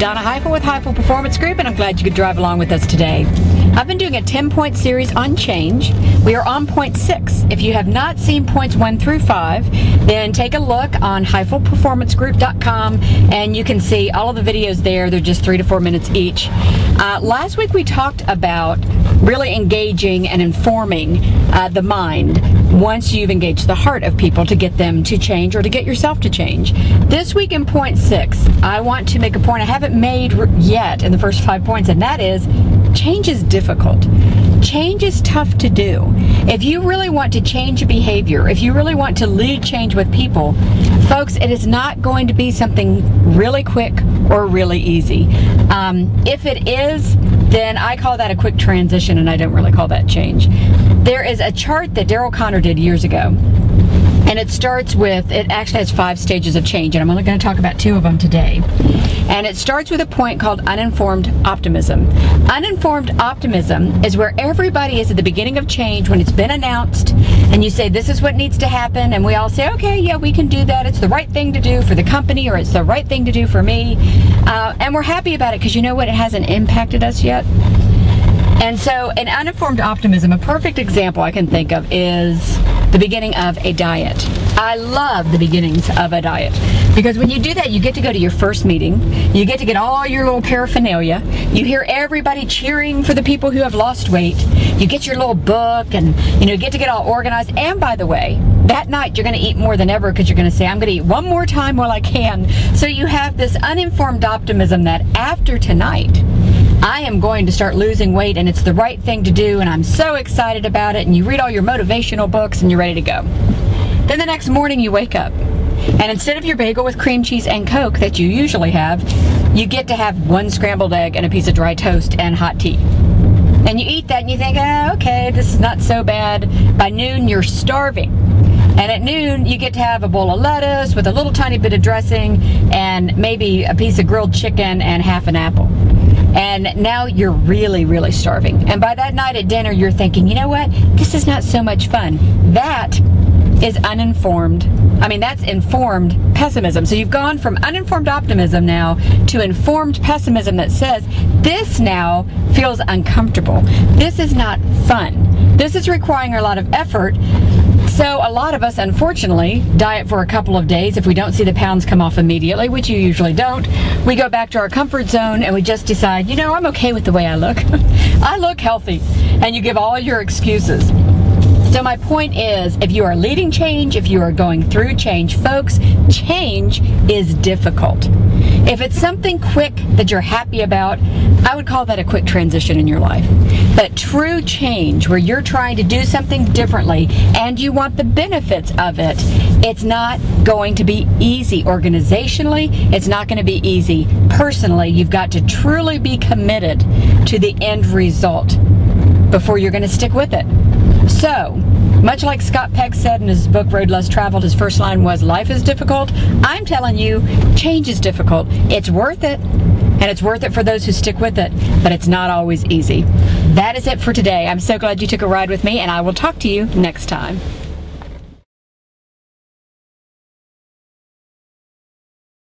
Donna Heifel with Heifel Performance Group, and I'm glad you could drive along with us today. I've been doing a 10-point series on change. We are on point 6. If you have not seen points 1 through 5, then take a look on HeifelPerformanceGroup.com and you can see all of the videos there. They're just 3 to 4 minutes each. Last week we talked about really engaging and informing the mind once you've engaged the heart of people to get them to change or to get yourself to change. This week in point 6, I want to make a point I haven't made yet in the first 5 points, and that is change is difficult. Change is tough to do. If you really want to change behavior, if you really want to lead change with people, folks, it is not going to be something really quick or really easy. If it is, then I call that a quick transition, and I don't really call that change. There is a chart that Daryl Conner did years ago, and it starts with, it actually has 5 stages of change, and I'm only going to talk about 2 of them today. And it starts with a point called uninformed optimism. Uninformed optimism is where everybody is at the beginning of change when it's been announced, and you say, this is what needs to happen, and we all say, okay, yeah, we can do that. It's the right thing to do for the company, or it's the right thing to do for me. And we're happy about it because you know what? It hasn't impacted us yet. And so in uninformed optimism, a perfect example I can think of is the beginning of a diet. I love the beginnings of a diet because when you do that, you get to go to your first meeting, you get to get all your little paraphernalia, you hear everybody cheering for the people who have lost weight, you get your little book and get to get all organized. And by the way, that night you're going to eat more than ever because you're going to say, I'm going to eat one more time while I can. So you have this uninformed optimism that after tonight, I am going to start losing weight and it's the right thing to do and I'm so excited about it, and you read all your motivational books and you're ready to go. Then the next morning you wake up and instead of your bagel with cream cheese and Coke that you usually have, you get to have 1 scrambled egg and a piece of dry toast and hot tea. And you eat that and you think, okay, this is not so bad. By noon you're starving. And at noon, you get to have a bowl of lettuce with a little tiny bit of dressing and maybe a piece of grilled chicken and half an apple. And now you're really, really starving. And by that night at dinner, you're thinking, you know what? This is not so much fun. That is that's informed pessimism. So you've gone from uninformed optimism now to informed pessimism that says, this now feels uncomfortable. This is not fun. This is requiring a lot of effort. So a lot of us, unfortunately, diet for a couple of days. If we don't see the pounds come off immediately, which you usually don't, we go back to our comfort zone and we just decide, I'm okay with the way I look. I look healthy. And you give all your excuses. So my point is, if you are leading change, if you are going through change, folks, change is difficult. If it's something quick that you're happy about, I would call that a quick transition in your life. But true change, where you're trying to do something differently and you want the benefits of it, it's not going to be easy organizationally. It's not going to be easy personally. You've got to truly be committed to the end result before you're going to stick with it. So, much like Scott Peck said in his book, Road Less Traveled, his first line was, life is difficult. I'm telling you, change is difficult. It's worth it, and it's worth it for those who stick with it, but it's not always easy. That is it for today. I'm so glad you took a ride with me, and I will talk to you next time.